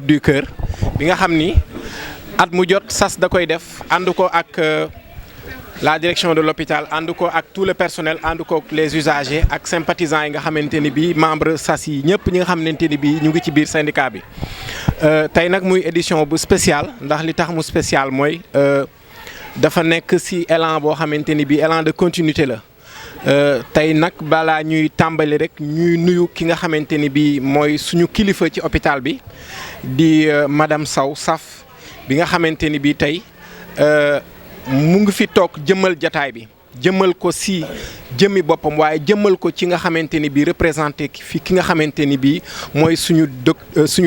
du cœur bi nga xam ni at mu jot sas da koy def ànd ko ak la direction de l'hôpital ànd ko ak tout le personnel ànd ko ak les usagers ak sympathisants yi nga xamante ni bii membre sas yi ñëpp ñi nga xamante ni bii ñu ngi ci biir syndicat bi tey nag muy édition bu spécial ndax li tax mu spécial mooy dafa nekk ci élan boo xamante ni bii élan de continuité la. tey nag balaa ñuy tàmbali rek ñuy nuyu ki nga xamante ni bii mooy suñu kilifa ci hôpital bi di madame Sow Saf bi nga xamante ni bii tey mu ngi fi toog jëmmal jataay bi jëmmal ko si jëmmi boppam waaye jëmmal ko ci nga xamante ni bii représenté fi ki nga xamante ni bii mooy suñu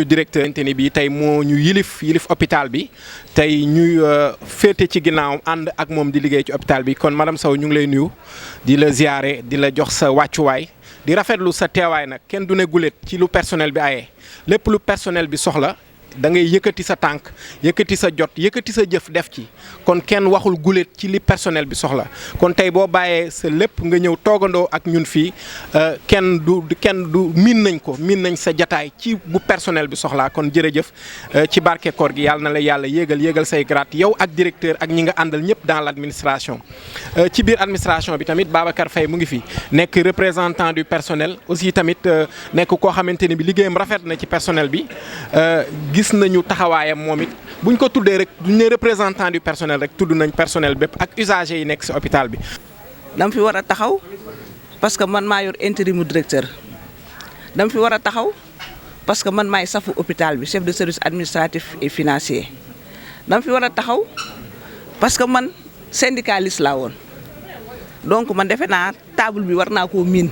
directeur xamante ni bii tey moo ñu yilif hôpital bi tey ñuy féete ci ginnaawam ànd ak moom di liggéey ci hôpital bi kon madame Sow ñu ngi lay nuyu di la ziyaare di la jox sa wàccuwaay di rafetlu sa teewaay nag kenn du ne guléet ci lu personnel bi ayee lépp lu personnel bi soxla da ngay yëkkati sa tànk yëkkati sa jot yëkkati sa jëf def ci kon kenn waxul guléet ci li personnel bi soxla kon tey boo bàyyee sa lépp nga ñëw toogandoo ak ñun fii kenn du miin nañ sa jataay ci bu personnel bi soxlaa kon jërëjëf ci barke koor gi yàlla na la yàlla yéegal say grade yow ak directeur ak ñi nga àndal ñëpp dans l'administration ci biir administration bi tamit Babacar Faye mu ngi fi nekk représentant du personnel aussi tamit nekk koo xamante ni bi liggéeyam rafet na ci personnel bi gis nañu taxawaayam moom it buñ ko tuddee rek duñ ne représentant du personnel rek tudd nañ personnel bépp ak usagers yi nekk ci hôpital bi. dama fi war a taxaw parce que man maa yor intérimu directeur dama fi war a taxaw parce que man maay safu hôpital bi chef de service administratif et financier dama fi war a taxaw parce que man syndicaliste laa woon donc man defe naa table bi war naa koo miin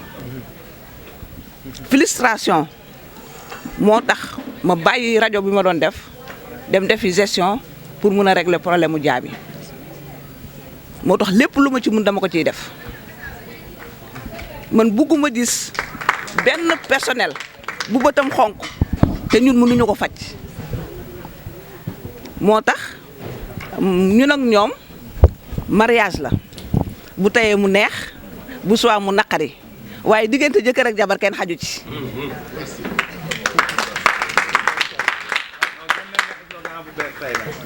frustration moo tax ma bàyyi rajo bi ma doon def dem defi gestion pour mun a régler problème mu jaabi moo tax lépp lu ma ci mun dama ko ciy def man bugguma gis benn personnel bu bëtam xonk te ñun mënuñu ko faj moo tax ñun ak ñoom mariage la bu teyee mu neex bu suwaa mu naqari waaye diggante jëkkër ak jabar kenn xaju ci.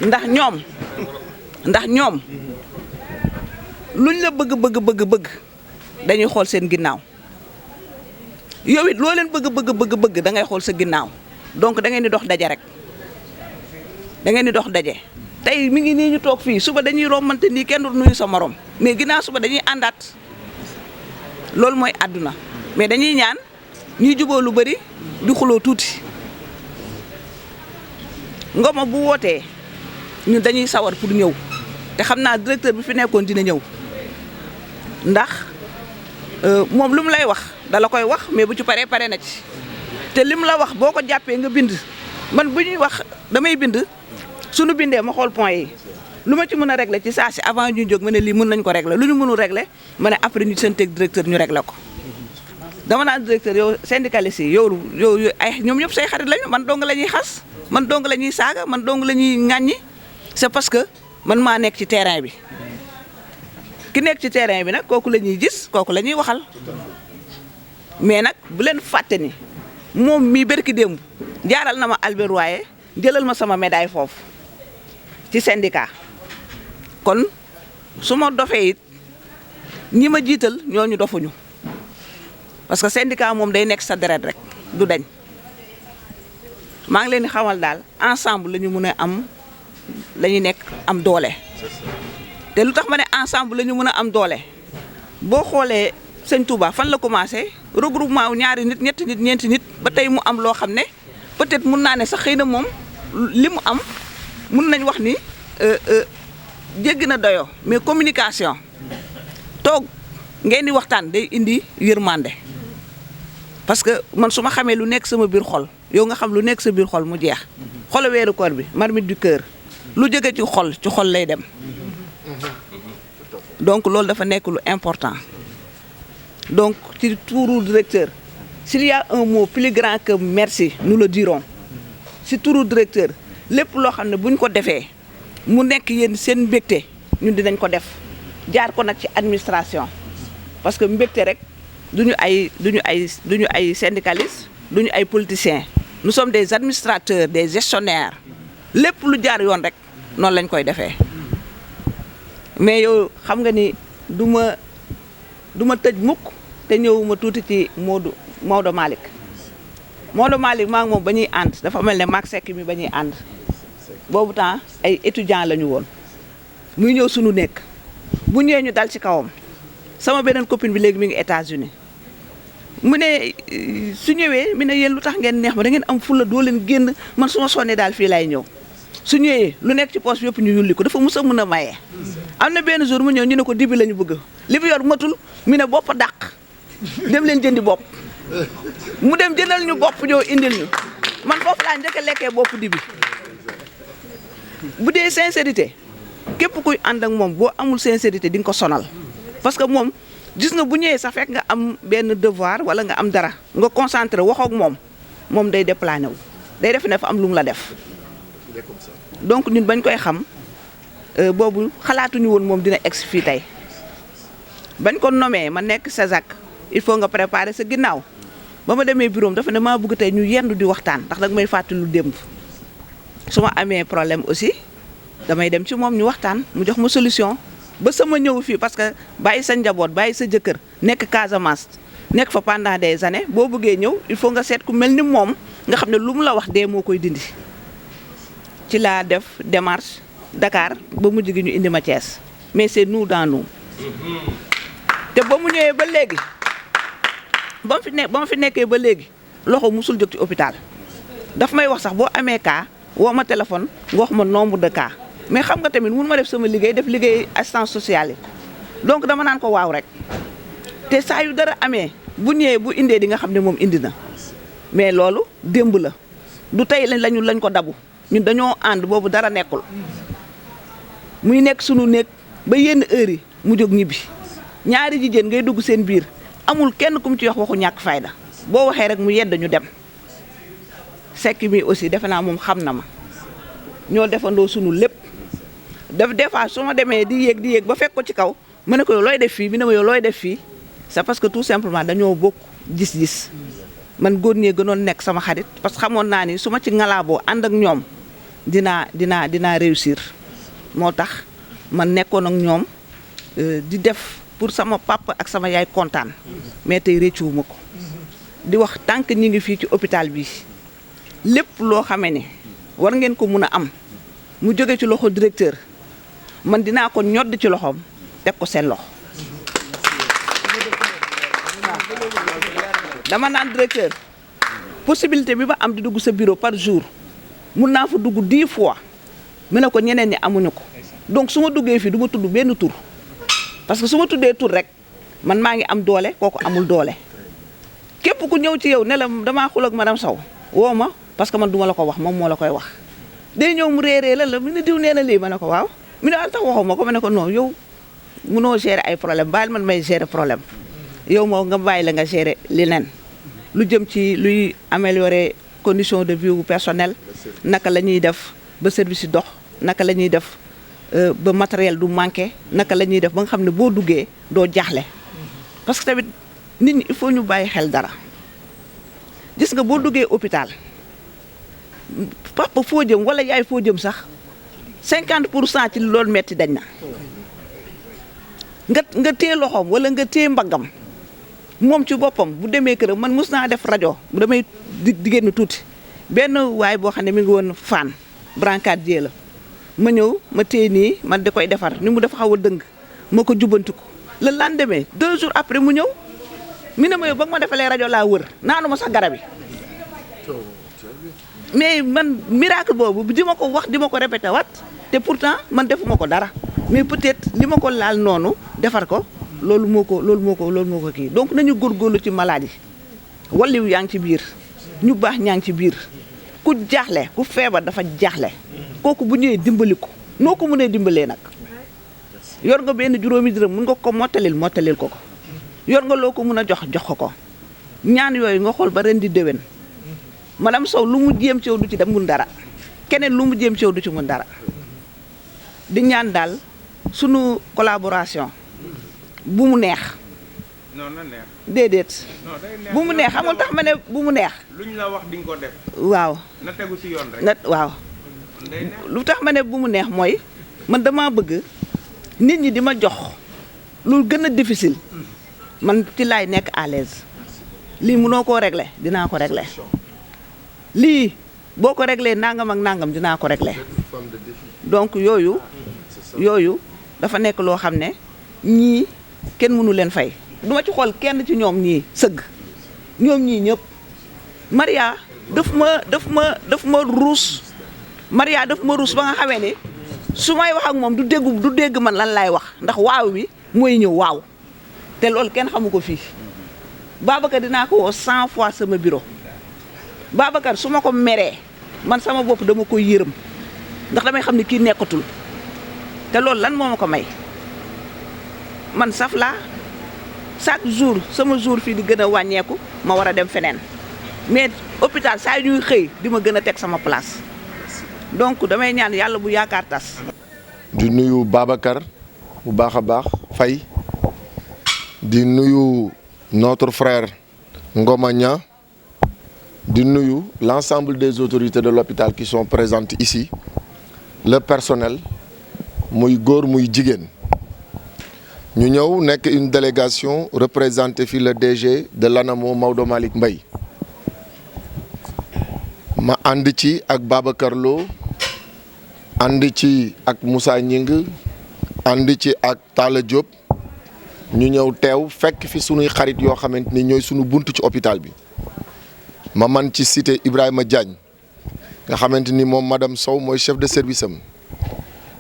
ndax ñoom luñ la bëgg dañuy xool seen ginnaaw yow it loo leen bëgg da ngay xool sa ginnaaw donc da ngeen di dox daje rek tey mi ngi nii ñu toog fii suba dañuy rombante nii kenn du nuyu sa morom mais ginnaaw suba dañuy àndaat loolu mooy àdduna mais dañuy ñaan ñuy juboo lu bari di xuloo tuuti. Ngoma bu wootee ñun dañuy sawar pour ñëw te xam naa directeur bi fi nekkoon dina ñëw ndax moom lu mu lay wax dala koy wax mais bu ci pare na ci te lim la wax boo ko jàppee nga bind man bu ñuy wax damay bind suñu bindee ma xool point yi lu ma ci mën a régler ci saa si avant ñu jóg ma ne lii mën nañ ko régler lu ñu mënul régler ma ne après ñu santeeg directeur ñu régler ko dama naan directeur yow syndicaliste yi yow ay ñoom ñëpp say xarit lañu man dong la ñuy xas man dong la ñuy saaga man dong la ñuy ŋàññi c'est parce que man maa nekk ci terrain bi ki nekk ci terrain bi nag kooku la ñuy gis kooku la ñuy waxal mais nag bu leen fàtte ni moom mii berki démb jaaral na ma Albert Royer jëlal ma sama médaille foofu ci syndicat kon su ma dofee it ñi ma jiital ñooñu dofuñu parce que syndicat moom day nekk sa deret rek du dañ. maa ngi leen di xamal daal ensemble la ñu mën a am la ñu nekk am doole te lu tax ma ne ensemble la ñu mën a am doole boo xoolee sëñ Touba fan la commencé regroupement wu ñaari nit ñetti nit ñeenti nit ba tey mu am loo xam ne peut-être mun naa ne sax xëy na moom li mu am mun nañ wax ni jéggi na doyoo mais communication toog ngeen di waxtaan day indi yërmande parce que man su ma xamee lu nekk sama biir xol yow nga xam lu nekk sa biir xol mu jeex xolo weeru koor bi marmite du cœur lu jóge ci xol lay dem donc loolu dafa nekk lu important donc ci turu directeur s'il y a un mot plus grand que merci nous le dirons ci turu directeur lépp loo xam ne buñ ko defee mu nekk yéen seen mbégte ñun dinañ ko def jaar ko nag ci administration parce que mbégte rek duñu ay syndicalistes duñu ay politiciens nous sommes des administrateurs des gestionnaires lépp lu jaar yoon rek noonu lañ koy defee mais yow xam nga ni du ma tëj mukk te ñëwuma tuuti ci Maodo Malick maa ngi moom ba ñuy ànd dafa mel ne maag Seck mi ba ñuy ànd boobu temps ay étudiants la ñu woon muy ñëw suñu nekk bu ñëwee ñu dal ci kawam sama beneen copine bi léegi mi ngi États-Unis mu ne su ñëwee mu ne yéen lu tax ngeen neex ma da ngeen am fulla doo leen génn man su ma sonnee daal fii laay ñëw su ñëwee lu nekk ci poche bi yëpp ñu yulli ko dafa mus a mën a maye. am na benn jour mu ñëw ñu ne ko dibi la ñu bëgg li fi yor matul mu ne bopp dàq dem leen jëndi bopp mu dem jëndal ñu bopp ñëw indil ñu man foofu laa njëkk a lekkee bopp dibi bu dee sincérité képp kuy ànd ak moom boo amul sincérité di nga ko sonal parce que moom gis nga bu ñëwee sax fekk nga am benn devoir wala nga am dara nga concentré waxoo ak moom day déplané wu day def ne fa am lu mu la def donc ñun bañ koy xam boobu xalaatuñu woon moom dina egsi fii tey bañ ko nommé ma nekk CESAC il faut nga préparer sa ginnaaw ba ma demee bureau dafa ne maa bëgg tey ñu yendu di waxtaan ndax danga may fàttali lu démb su ma amee problème aussi damay dem ci moom ñu waxtaan mu jox ma solution ba sama ñëw fii parce que bàyyi sa njaboot bàyyi sa jëkkër nekk Casamance nekk fa pendant des années boo bëggee ñëw il faut nga seet ku mel ni moom nga xam ne lu mu la wax dee moo koy dindi ci laa def démarche Dakar ba mujj gi ñu indi ma Thiès mais c'est nous dans nous te ba mu ñëwee ba léegi ba ma fi nekkee ba léegi loxo musul jóg ci hôpital daf may wax sax boo amee cas woo ma téléphone nga wax ma nombre de cas mais xam nga tamit mun ma def sama liggéey def liggéey assistance sociale yi donc dama naan ko waaw rek te saa yu dara amee bu ñëwee bu indee di nga xam ne moom indi na mais loolu démb la du tey lañ ko dabu ñun dañoo ànd boobu dara nekkul muy nekk sunu nekk ba yenn heure yi mu jóg ñibbi ñaari jigéen ngay dugg seen biir amul kenn ku mu ci wax waxu ñàkk fayda boo waxee rek mu yedd ñu dem Seck mi aussi defe naa moom xam na ma ñoo defandoo sunu lépp des fois su ma demee di yéeg ba fekk ko ci kaw ma ne ko yow looy def fii mi ne ma yow looy def fii c'est parce que tout simplement dañoo bokk gis-gis man góor ñee gënoon nekk sama xarit parce que xamoon naa ni su ma ci ngalaaboo ànd ak ñoom dinaa réussir moo tax man nekkoon ak ñoom di def pour sama papa ak sama yaay kontaan mais tey réccuwuma ko di wax tant que ñi ngi fii ci hôpital bi lépp loo xamee ne war ngeen ko mun a am mu jóge ci loxo directeur man dinaa ko ñodd ci loxoom teg ko seen loxo dama naan directeur possibilité bi ba am di dugg sa bureau par jour mun naa fa dugg 10 fois mu ne ko ñeneen ñi amuñu ko donc su ma duggee fii du ma tudd benn tur parce que su ma tuddee tur rek man maa ngi am doole kooku amul doole képp ku ñëw ci yow ne la damaa xul ak madame Sow woo ma parce que man duma la ko wax moom moo la koy wax day ñëw mu réeree la mu ne diw nee na lii ma ne ko waaw mu ne al tax waxu ma ko ma ne ko non yow munoo gérer ay problème baal man may gérer problème yow moo nga bàyyi la nga gérer leneen lu jëm ci luy améliorer condition de vie personnel naka la ñuy def ba service yi dox naka la ñuy def ba matériel du manqué naka la ñuy def ba nga xam ne boo duggee doo jaaxle parce que tamit nit ñi il faut ñu bàyyi xel dara gis nga boo duggee hôpital papa foo jëm wala yaay foo jëm sax 50% ci loolu metti dañ na nga téye loxoom wala nga téye mbaggam moom ci boppam bu demee këram man mus naa def rajo bu damay di génn tuuti benn waay boo xam ne mi ngi woon Fann brancardier la ma ñëw ma téye nii man da koy defar ni mu dafa xaw a dëng ma ko jubbantiku le lendemain 2 jours après mu ñëw mi ne ma yow ba nga ma defalee rajo laa wër naanu ma sax garab yi mais man miracle boobu di ma ko wax di ma ko répété waat te pourtant man defuma ko dara mais peut-être li ma ko laal noonu defar ko loolu moo ko kii donc nañu góorgóorlu ci maladie walliw yaa ngi ci biir ñu baax ñaa ngi ci biir ku jaaxle ku feebar dafa jaaxle kooku bu ñëwee dimbali ko noo ko mënee dimbalee nag yor nga benn juróomi dërëm mun nga ko mottalil ko yor nga loo ko mun a jox ko ñaan yooyu nga xool ba ren di déwén madame Sow lu mu jéem ci yow du ci dem mun dara keneen lu mu jéem ci yow du ci mun dara di ñaan daal sunu collaboration bu mu neex. non na neex. déedéet. non day neex bu mu neex xamul tax ma ne bu mu neex. luñ la wax di nga ko def. waaw. na tegu ci yoon rek. waaw. day neex. lu tax ma ne bu mu neex mooy man dama bëgg nit ñi di ma jox lu gën a difficile man ci laay nekk à l'aise lii mënoo koo régler dinaa ko régler lii boo ko régler nangam ak nangam dinaa ko régler donc yooyu dafa nekk loo xam ne ñii kenn mënu leen fay duma ci xool kenn ci ñoom ñii sëgg ñoom ñii ñëpp Maria daf ma ruus Maria daf ma ruus ba nga xamee ne su may wax ak moom du dégg man lan laay wax ndax waaw bi mooy ñëw waaw te loolu kenn xamu ko fii Babacar dinaa ko woo 100 fois sama bureau Babacar su ma ko meree man sama bopp dama koy yërëm ndax damay xam ne kii nekkatul te loolu lan moo ma ko may man saf laa chaque jour sama jour fii di gën a wàññeeku ma war a dem feneen mais hôpital saa yu ñuy xëy di ma gën a teg sama place donc damay ñaan yàlla bu yaakaar tas. di nuyu Babacar bu baax a baax Faye di nuyu notre frère Ngoma Niang di nuyu l'ensemble des autorités de l'hôpital qui sont présentes ici le personnel muy góor muy jigéen ñu ñëw nekk une délégation représentée fi le DG de l'ANAMO Maodo Malick Mbaye ma ànd ci ak Babacar Lo ànd ci ak Moussa Gningue ànd ci ak Talla Diop ñu ñëw teew fekk fi sunuy xarit yoo xamante ni ñooy sunu buntu ci hôpital bi ma man ci cité Ibrahima Diagne nga xamante ni moom madame Sow mooy chef de service am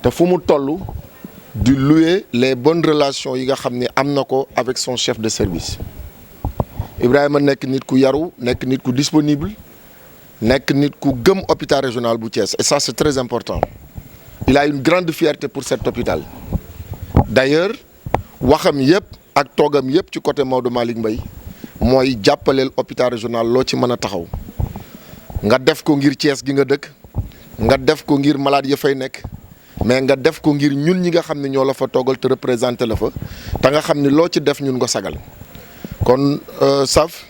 te fu mu toll di louer les bonnes relations yi nga xam ne am na ko avec son chef de service Ibrahima nekk nit ku yaru nekk nit ku disponible nekk nit ku gëm hôpital régional bu Thiès et ça c'est très important il a une grande fierté pour cet hôpital d'ailleurs waxam yëpp ak toogam yëpp ci côté Maodo Malick Mbaye mooy jàppaleel hôpital régional loo ci mën a taxaw nga def ko ngir Thiès gi nga dëkk nga def ko ngir malade ya fay nekk mais nga def ko ngir ñun ñi nga xam ne ñoo la fa toogal te représenté la fa te nga xam ne loo ci def ñun nga sagal kon Saf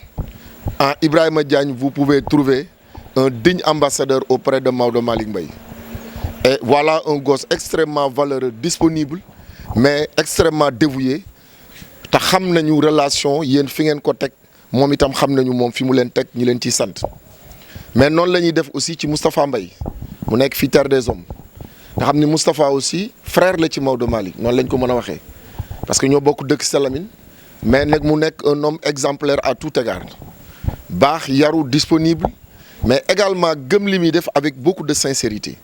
en Ibrahima Diagne vous pouvez trouver un digne ambassadeur auprès de Maodo Malick Mbaye et voilà un gosse extrêmement valeureux disponible mais extrêmement dévoué te xam nañu relation yéen fi ngeen ko teg moom itam xam nañu moom fi mu leen teg ñi leen ciy sant mais noonu la ñuy def aussi ci Moustapha Mbaye mu nekk fii Terre des Hommes nga xam ni Moustapha aussi frère la ci Maodo Malick noonu lañ ko mën a waxee parce que ñoo bokk dëkk Salamine mais nag mu nekk un homme exemplaire à tout égard baax yaru disponible mais également gëm li muy def avec beaucoup de sincérité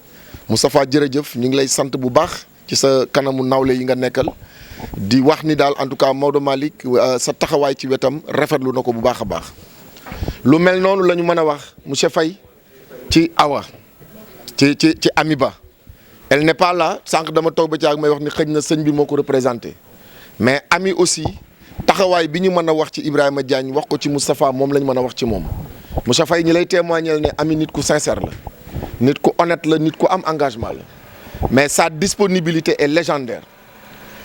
Moustapha jërëjëf ñu ngi lay sant bu baax ci sa kanamu nawle yi nga nekkal di wax ni daal en tout cas Maodo Malick sa taxawaay ci wetam rafetlu na ko bu baax a baax lu mel noonu la ñu mën a wax monsieur Faye ci Awa ci Amiba elle n'est pas là sànq dama toog ba ci ak may wax ni xëj na sëñ bi moo ko représenté mais Ami aussi taxawaay bi ñu mën a wax ci Ibrahima Diagne wax ko ci Moustapha moom la ñu mën a wax ci moom monsieur Faye ñi lay témoigner ne Ami nit ku sincère la nit ku honnête la nit ku am engagement la mais sa disponibilité est légendaire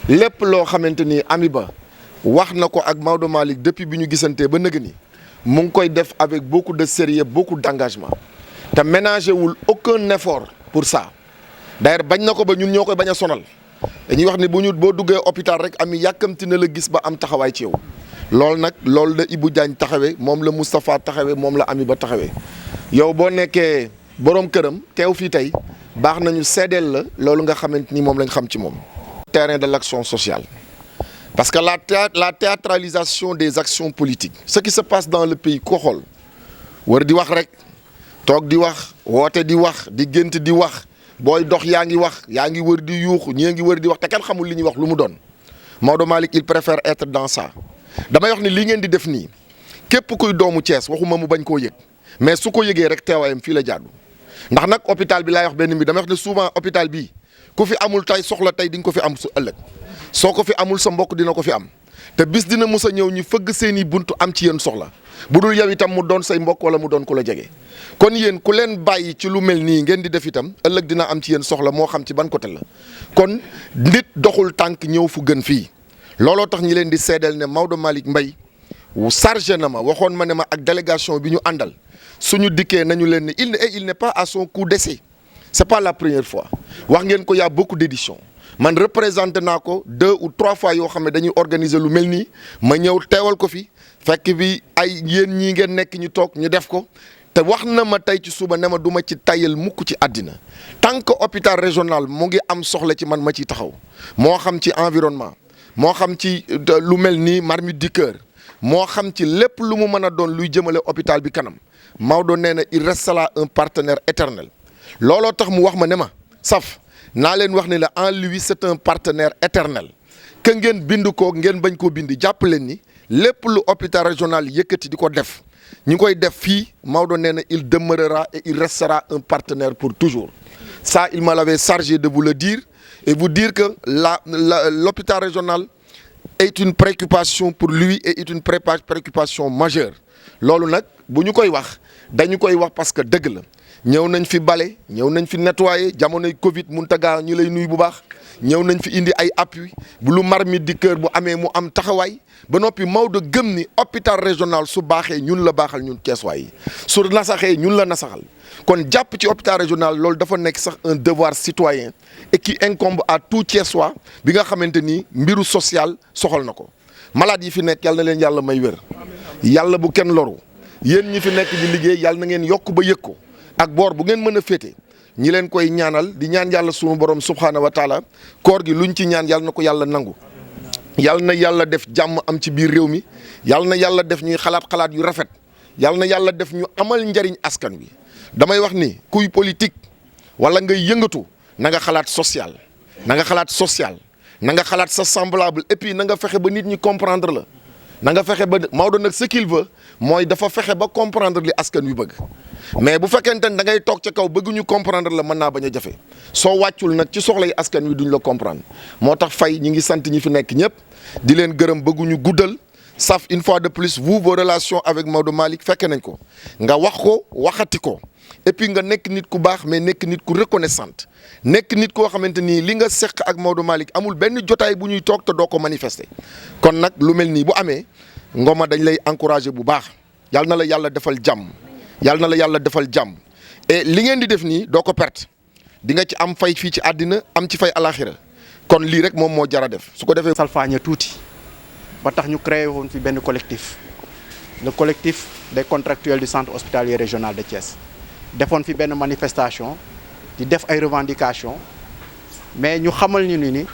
lépp loo xamante ni Ami Ba wax na ko ak Maodo Malick depuis bi ñu gisantee ba nëgë ni mu ngi koy def avec beaucoup de sérieux beaucoup d'engagement te ménagé wul aucun effort pour ça d'ailleurs bañ na ko ba ñun ñoo koy bañ a sonal dañuy wax ni boo duggee hôpital rek Ami yàkkamti na la gis ba am taxawaay ci yow loolu nag loolu la Ibou Diagne taxawee moom la Moustapha taxawee moom la Ami Ba taxawee yow boo nekkee boroom këram teew fii tey baax nañu seedeel la loolu nga xamante ni moom lañ xam ci moom. terrain de l'action sociale parce que la théâtralisation des actions politiques ce qui se passe dans le pays ko xool war di wax rek toog di wax woote di wax di gént di wax booy dox yaa ngi wax yaa ngi wër di yuuxu ñii ngi wër di wax te kenn xamul li ñuy wax lu mu doon Maodo Malick il préfère être dans ça damay wax ni li ngeen di def nii képp kuy doomu Thiès waxuma mu bañ koo yëg mais su ko yëgee rek teewaayam fii la jaadu ndax nag hôpital bi laay wax benn bi damay wax ne souvent hôpital bii ku fi amul tey soxla tey di nga ko fi am su ëllëg soo ko fi amul sa mbokk dina ko fi am te bis dina mus a ñëw ñu fëgg seeni buntu am ci yéen soxla bu dul yow itam mu doon say mbokk wala mu doon ku la jege kon yéen ku leen bàyyi ci lu mel nii ngeen di def itam ëllëg dina am ci yéen soxla moo xam ci ban côté la kon nit doxul tànk ñëw fu gën fii looloo tax ñi leen di seedeel ne Maodo Malick Mbaye chargé na ma waxoon ma ne ma ak délégation bi ñu àndal suñu dikkee nañu leen ne il n'est pas à son coup d'essai c'est pas la première fois wax ngeen ko y a beaucoup d'éditions man représenté naa ko 2 ou 3 fois yoo xam ne dañuy organiser lu mel nii ma ñëw teewal ko fi fekk bi ay yéen ñii ngeen nekk ñu toog ñu def ko te wax na ma tey ci suba ne ma du ma ci tayal mukk ci àddina tant que hôpital régional mu ngi am soxla ci man ma ciy taxaw moo xam ci environnement moo xam ci lu mel nii Marmite du Cœur moo xam ci lépp lu mu mën a doon luy jëmale hôpital bi kanam Maodo nee na il restera un partenaire éternel looloo tax mu wax ma ne ma saf naa leen wax ne la en lui c'est un partenaire éternel que ngeen bind ko ngeen bañ koo bind jàpp leen ni lépp lu hôpital régional yëkkati di ko def ñu koy def fii Maodo nee na il demeurera et il restera un partenaire pour toujours ça il me l'avait chargé de vous le dire et vous dire que l'hôpital régional est une préoccupation pour lui et est une préoccupation majeure loolu nag bu ñu koy wax dañu koy wax parce que dëgg la ñëw nañ fi bale ñëw nañ fi nettoyer jamonoy Covid Mountaga ñu lay nuyu bu baax ñëw nañ fi indi ay appui bu lu Marmite du Cœur bu amee mu am taxawaay ba noppi Maodo gëm ni hôpital régional su baaxee ñun la baaxal ñun Thiessois yi su nasaxee ñun la nasaxal kon jàpp ci hôpital régional loolu dafa nekk sax un devoir citoyen et qui incombe à tout Thiessois bi nga xamante ni mbiru social soxal na ko malade yi fi nekk yàlla na leen yàlla may wér yàlla bu kenn loru yéen ñi fi nekk di liggéey yàlla na ngeen yokk ba yëg ko ak boor bu ngeen mën a féete ñi leen koy ñaanal di ñaan yàlla sunu borom subhaanahu wa taala koor gi luñ ci ñaan yàlla na ko yàlla nangu yàlla na yàlla def jàmm am ci biir réew mi yàlla na yàlla def ñuy xalaat yu rafet yàlla na yàlla def ñu amal njariñ askan wi damay wax ni kuy politique wala ngay yëngatu na nga xalaat social na nga xalaat social na nga xalaat sa semblable et puis na nga fexe ba nit ñi comprendre la na nga fexe ba Maodo nag ce qu'il veut mooy dafa fexe ba comprendre li askan wi bëgg mais bu fekkente ne da ngay toog ca kaw bëgguñu comprendre la mën naa bañ a jafe soo wàccul nag ci soxlay askan wi duñ la comprendre moo tax fay ñi ngi sant ñi fi nekk ñëpp di leen gërëm bëgguñu guddal saf une fois de plus vos relations avec Maodo Malick fekke nañ ko nga wax ko waxati ko et puis nga nekk nit ku baax mais nekk nit ku reconnaissante nekk nit koo xamante ni li nga seq ak Maodo Malick amul benn jotaay bu ñuy toog te doo ko manifester kon nag lu mel nii bu amee Ngoma dañ lay encourager bu baax yàlla na la yàlla defal jàmm yàlla na la yàlla defal jàmm et li ngeen di def nii doo ko perte di nga ci am fay fii ci àddina am ci fay alaxira kon lii rek moom moo jar a def su ko defee. salfaañe tuuti ba tax ñu créé woon fi benn collectif le collectif des contractuels du centre hospitalier régional de Thiès defoon fi benn manifestation di def ay revendications mais ñu xamal ñu ni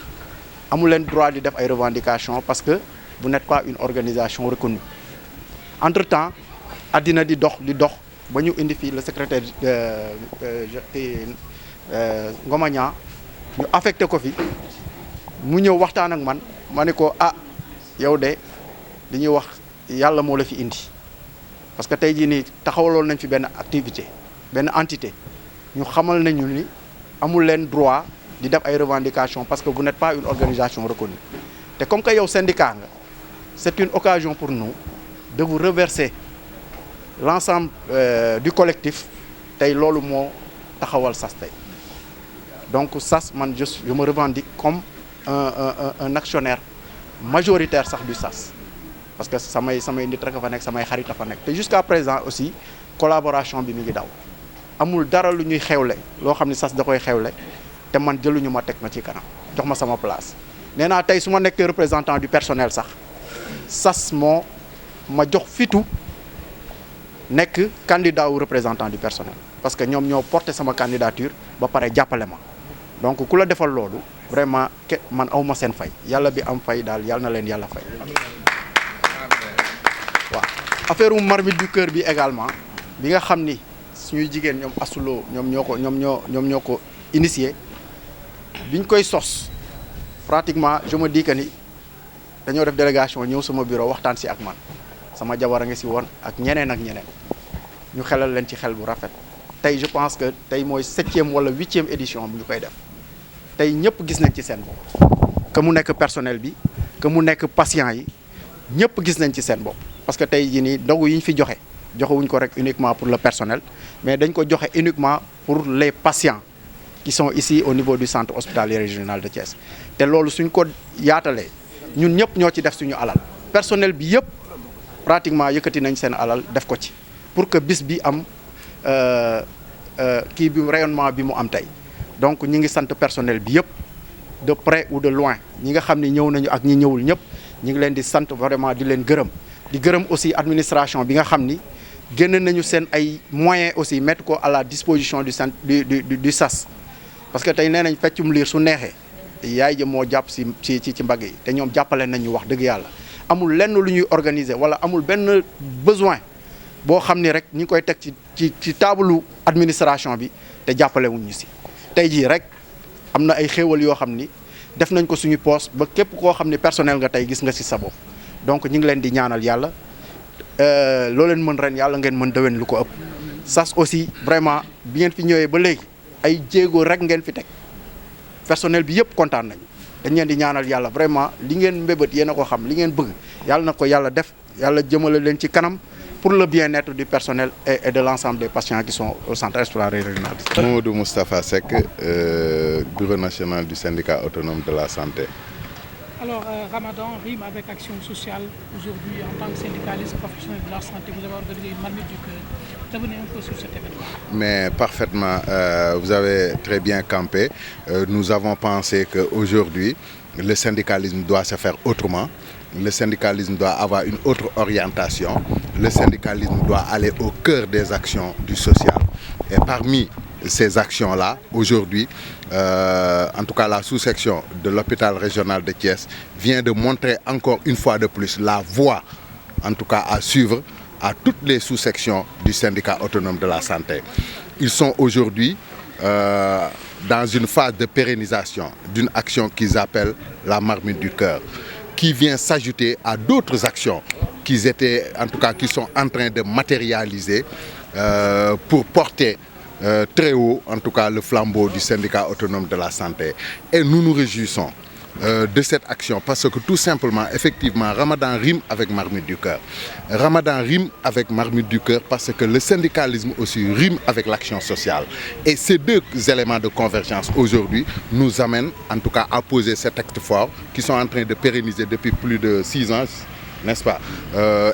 amu leen droit di def ay revendications parce que vous n'êtes pas une organisation reconnue entre-temps àddina di dox ba ñu indi fii le secrétaire Ngoma Niang ñu affecté ko fi mu ñëw waxtaan ak man ma ne ko yow de li ñuy wax yàlla moo la fi indi parce que tey jii nii taxawaloon nañ fi benn activité benn entité ñu xamal nañu ni amul leen droit di def ay revendications parce que vous n'êtes pas une organisation reconnue te comme que yow syndicat nga c'est une occasion pour nous de vous reverser l'ensemble du collectif tey loolu moo taxawal SAS tey donc SAS man je me revendique comme un actionnaire majoritaire sax du SAS parce que samay nit rek a fa nekk samay xarit a fa nekk te jusqu'à présent aussi collaboration bi mi ngi daw amul dara lu ñuy xewle loo xam ne SAS da koy xewle te man jëluñu ma teg ma ci kanam jox ma sama place nee naa tey su ma nekkee représentant du personnel sax SAS moo ma jox fitu nekk candidat ou représentant du personnel parce que ñoom ñoo porté sama candidature ba pare jàppale ma donc ku la defal loolu vraiment man awma seen fay yàlla bi am fay daal yàlla na leen yàlla fay waaw affaire u Marmite du Cœur bi également bi nga xam ni suñuy jigéen ñoom asuloo ñoom ñoo ko initié biñ koy sos pratiquement je me dis que ni dañoo def délégation ñëw sama bureau waxtaan si ak man sama jabar a ngi si woon ak ñeneen ñu xelal leen ci xel bu rafet tey je pense que tey mooy 7e wala 8e édition bu ñu koy def tey ñëpp gis nañ ci seen bopp que mu nekk personnel bi que mu nekk patient yi ñëpp gis nañ ci seen bopp parce que tey jii nii ndogu yi ñu fi joxewuñ ko rek uniquement pour le personnel mais dañ ko joxe uniquement pour les patients qui sont ici au niveau du centre hospitalier régional de Thiès te loolu suñ ko yaatalee ñun ñëpp ñoo ci def suñu alal personnel bi yëpp pratiquement yëkkati nañ seen alal def ko ci pour que bis bi am kii bi rayonnement bi mu am tey donc ñi ngi sant personnel bi yëpp de près ou de loin ñi nga xam ne ñëw nañu ak ñi ñëwul ñëpp ñi ngi leen di sant vraiment di leen gërëm di gërëm aussi administration bi nga xam ni génn nañu seen ay moyens aussi mettre ko à la disposition du SAS parce que tey nee nañ feccum liir su neexee yaay ja moo jàpp ci mbagg yi te ñoom jàppale nañu wax dëgg yàlla amul lenn lu ñuy organiser wala amul benn besoin boo xam ni rek ñi ngi koy teg ci taabalu administration bi te jàppale wuñ ñu si tey jii rek am na ay xéewal yoo xam ni def nañ ko suñu poste ba képp koo xam ni personnel nga tey gis nga si sa bopp donc ñu ngi leen di ñaanal yàlla loo leen mën ren yàlla ngeen mën déwén lu ko ëpp SAS aussi vraiment bi ngeen fi ñëwee ba léegi ay jéego rek ngeen fi teg personnel bi yëpp kontaan nañu dañ leen di ñaanal yàlla vraiment li ngeen mbébét yéen a ko xam li ngeen bëgg yàlla na ko yàlla def yàlla jëmale leen ci kanam pour le bien-être du personnel et de l'ensemble des patients qui sont au centre hospitalier régional. Mamadou Moustapha Seck, bureau national du syndicat autonome de la santé. Alors, Ramadan rime avec action sociale. Aujourd'hui, en tant que syndicaliste professionnel de la santé, vous avez organisé une marmite du cœur. Revenez un peu sur cet événement. Mais parfaitement, vous avez très bien campé. Nous avons pensé qu'aujourd'hui, le syndicalisme doit se faire autrement. Le syndicalisme doit avoir une autre orientation. Le syndicalisme doit aller au cœur des actions du social. Et parmi ces actions-là, aujourd'hui, en tout cas la sous-section de l'hôpital régional de Thiès vient de montrer encore une fois de plus la voie, en tout cas à suivre à toutes les sous-sections du syndicat autonome de la santé. Ils sont aujourd'hui dans une phase de pérennisation d'une action qu'ils appellent la marmite du cœur, qui vient s'ajouter à d'autres actions qui sont en train de matérialiser pour porter très haut, en tout cas, le flambeau du syndicat autonome de la santé. Et nous nous réjouissons de cette action parce que tout simplement, effectivement, Ramadan rime avec marmite du cœur. Ramadan rime avec marmite du cœur parce que le syndicalisme aussi rime avec l'action sociale. Et ces deux éléments de convergence aujourd'hui nous amènent en tout cas à poser ces textes forts qui sont en train de pérenniser depuis plus de 6 ans, n'est-ce pas,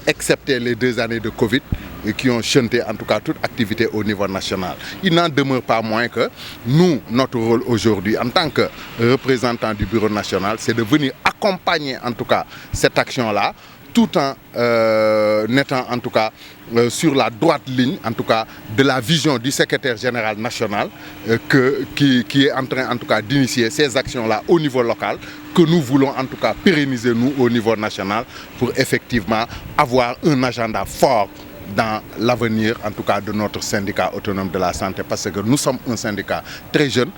excepté les 2 années de Covid, et qui ont chanté en tout cas toute activité au niveau national. Il n'en demeure pas moins que nous, notre rôle aujourd'hui en tant que représentants du bureau national, c'est de venir accompagner en tout cas cette action-là, tout en étant en tout cas sur la droite ligne en tout cas de la vision du secrétaire général national qui est en train en tout cas d'initier ces actions-là au niveau local, que nous voulons en tout cas pérenniser nous au niveau national pour effectivement avoir un agenda fort dans l'avenir en tout cas de notre syndicat autonome de la santé, parce que nous sommes un syndicat très jeune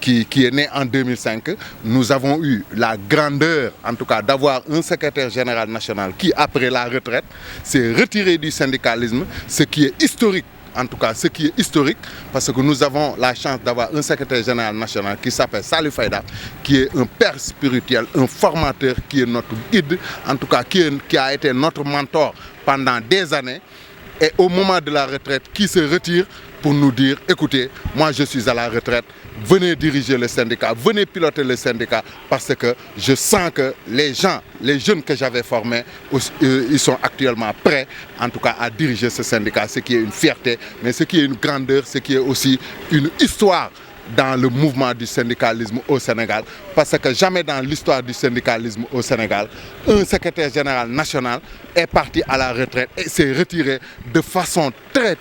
qui est né en 2005. Nous avons eu la grandeur en tout cas d'avoir un secrétaire général national qui après la retraite s'est retiré du syndicalisme, ce qui est historique. En tout cas, ce qui est historique, parce que nous avons la chance d'avoir un secrétaire général national qui s'appelle Salif Faïda, qui est un père spirituel, un formateur, qui est notre guide, en tout cas qui a été notre mentor pendant des années, et au moment de la retraite, qui se retire pour nous dire, écoutez, moi je suis à la retraite, venez diriger le syndicat, venez piloter le syndicat, parce que je sens que les jeunes que j'avais formés, ils sont actuellement prêts, en tout cas, à diriger ce syndicat, ce qui est une fierté, mais ce qui est une grandeur, ce qui est aussi une histoire dans le mouvement du syndicalisme au Sénégal, parce que jamais dans l'histoire du syndicalisme au Sénégal, un secrétaire général national est parti à la retraite et s'est retiré de façon très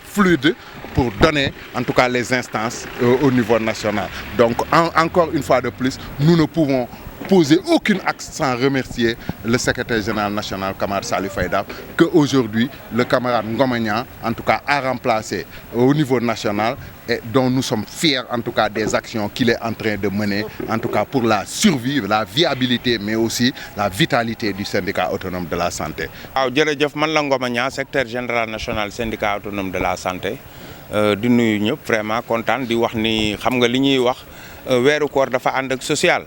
fluide pour donner en tout cas les instances au niveau national. Donc encore une fois de plus, nous ne pouvons poser aucun acte sans remercier le secrétaire général national, camarade Salif Faïda, qu'aujourd'hui le camarade Ngomagnan en tout cas a remplacé au niveau national et dont nous sommes fiers en tout cas des actions qu'il est en train de mener, en tout cas pour la survie, la viabilité, mais aussi la vitalité du syndicat autonome de la santé. jërëjëf man la Ngomagnan, secrétaire général national syndicat autonome de la santé. di nuyu ñëpp vraiment kontaan di wax ni xam nga li ñuy wax weeru koor dafa ànd ak social.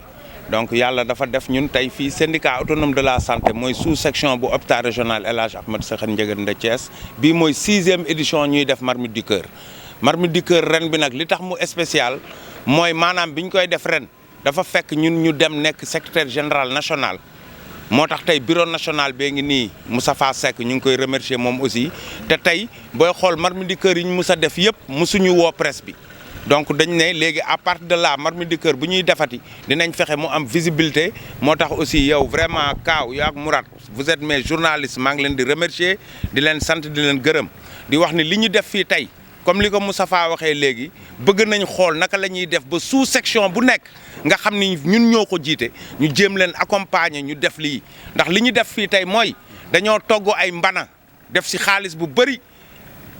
donc yàlla dafa def ñun tey fii syndicat autonome de la santé mooy sous section bu hôpital régional El Hadj Ahmed Sakhir Ndiéguène de Thiès bii mooy 6e édition ñuy def Marmite du Cœur. Marmite du Cœur ren bi nag li tax mu spécial mooy maanaam bi ñu koy def ren dafa fekk ñun ñu dem nekk secrétaire général national. moo tax tey bureau national bee ngi nii Moustapha Seck ñu ngi koy remercier moom aussi te tey booy xool Marmite du Cœur yi ñu mus a def yëpp musuñu woo presse bi. donc dañ ne léegi à partir de là Marmite du Cœur bu ñuy defati dinañ fexe mu am visibilité moo tax aussi yow vraiment Kaaw yow ak Mourad vous êtes mes journalistes maa ngi leen di remercier di leen sant di leen gërëm di wax ni li ñu def fii tey comme li ko Moustapha waxee léegi bëgg nañ xool naka la ñuy def ba sous section bu nekk nga xam ni ñun ñoo ko jiite ñu jéem leen accompagner ñu def lii ndax li ñu def fii tey mooy dañoo togg ay mbana def si xaalis bu bëri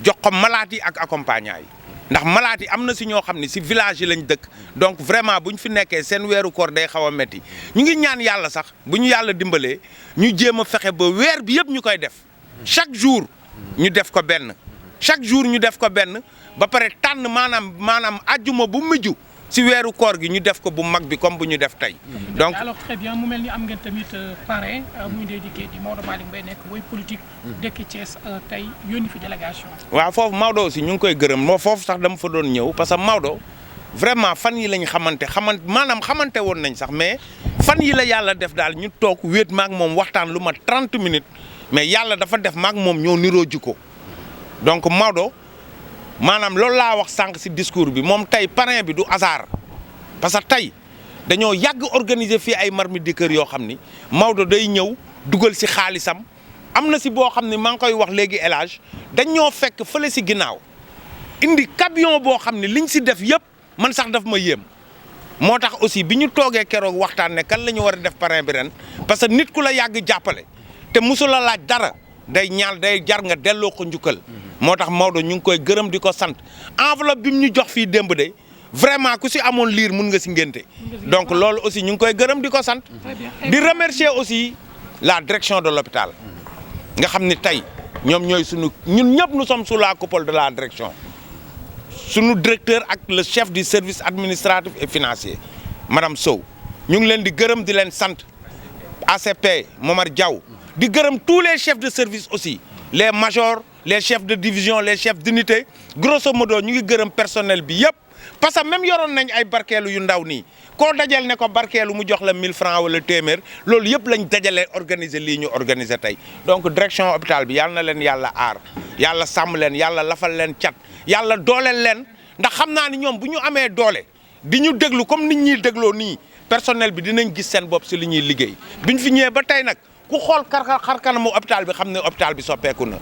jox ko malade yi ak accompagnant yi. ndax malade yi am na si ñoo xam ne si village yi lañ dëkk donc vraiment bu ñu fi nekkee seen weeru koor day xaw a métti ñu ngi ñaan yàlla sax bu ñu yàlla dimbalee ñu jéem a fexe ba weer bi yëpp ñu koy def chaque jour ñu def ko benn chaque jour ñu def ko benn ba pare tànn maanaam ajjuma bu mujj si weeru koor gi ñu def ko bu mag bi comme bu ñu def tey. donc alors très bien mu mel ni am ngeen tamit parrain muy dédié di Maodo Malick Mbaye nekk woy politique dëkk Thiès tey yónni fi délégation. waaw foofu Maodo aussi ñu ngi koy gërëm moo foofu sax dama fa doon ñëw parce que Maodo vraiment fan yi lañ maanaam xamante woon nañ sax mais fan yi la yàlla def daal ñu toog wéet maak moom waxtaan lu ma 30 minutes mais yàlla dafa def maak moom ñoo niroo jikko donc Maodo. maanaam loolu laa wax sànq ci discours bi moom tey parrain bi du hasard parce que tey dañoo yàgg organiser fii ay Marmite du Cœur yoo xam ni Maodo day ñëw dugal ci xaalisam am na ci boo xam ne maa ngi koy wax léegi El Hadj dañoo fekk fële ci ginnaaw indi camion boo xam ne liñ ci def yëpp man sax daf ma yéem moo tax aussi bi ñu toogee keroog waxtaan ne kan la ñu war a def parrain bi ren parce que nit ku la yàgg jàppale te musul la laaj dara day jar nga delloo ko njukkal. moo tax Maodo ñu ngi koy gërëm di ko sant enveloppe bi mu ñu jox fii démb de vraiment ku si amoon liir mun nga si ngénte donc loolu aussi ñu ngi koy gërëm di ko sant di remercier aussi la direction de l'hôpital nga xam ni tey ñoom ñooy ñun ñëpp nous sommes sous la coupole de la direction sunu directeur ak le chef du service administratif et financier madame Sow ñu ngi leen di gërëm di leen sant ACP Momar Diaw di gërëm tous les chefs de service aussi les majors les chefs de division les chefs d'unité grosso modo ñu ngi gërëm personnel bi yëpp parce que même yoroon nañ ay barkeelu yu ndaw nii koo dajal ne ko barkeelu mu jox la 1000 francs wala téeméer loolu yëpp lañ dajalee organiser lii ñu organiser tey donc direction hôpital bi yàlla na leen yàlla aar yàlla sàmm leen yàlla lafal leen cat yàlla dooleel leen ndax xam naa ni ñoom bu ñu amee doole di ñu déglu comme nit ñuy dégloo nii personnel bi dinañ gis seen bopp si li ñuy liggéey biñ fi ñëwee ba tey nag ku xool xar kanamu hôpital bi xam ne hôpital bi soppeeku na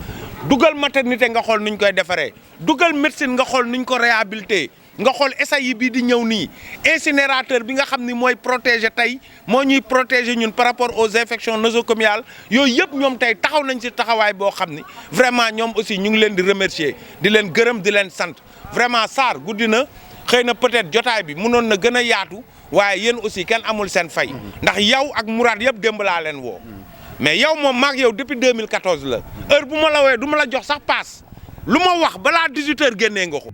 dugal maternité nga xool nuñ koy defaree dugal médecine nga xool nuñ ko réhabilité nga xool SAI bii di ñëw nii incinérateur bi nga xam ni mooy protéger tey moo ñuy protéger ñun par rapport aux infections nosocomiales yooyu yëpp ñoom tey taxaw nañ ci taxawaay boo xam ni vraiment ñoom aussi ñu ngi leen di remercier di leen gërëm di leen sant vraiment Sarr guddi na xëy na peut-être jotaay bi mënoon na gën a yaatu waaye yéen aussi kenn amul seen fay ndax yow ak Mourad yëpp démb laa leen woo mais yow moom maag yow depuis 2014 la heure bu ma la wooyee du ma la jox sax paas lu ma wax balaa 18h génnee nga ko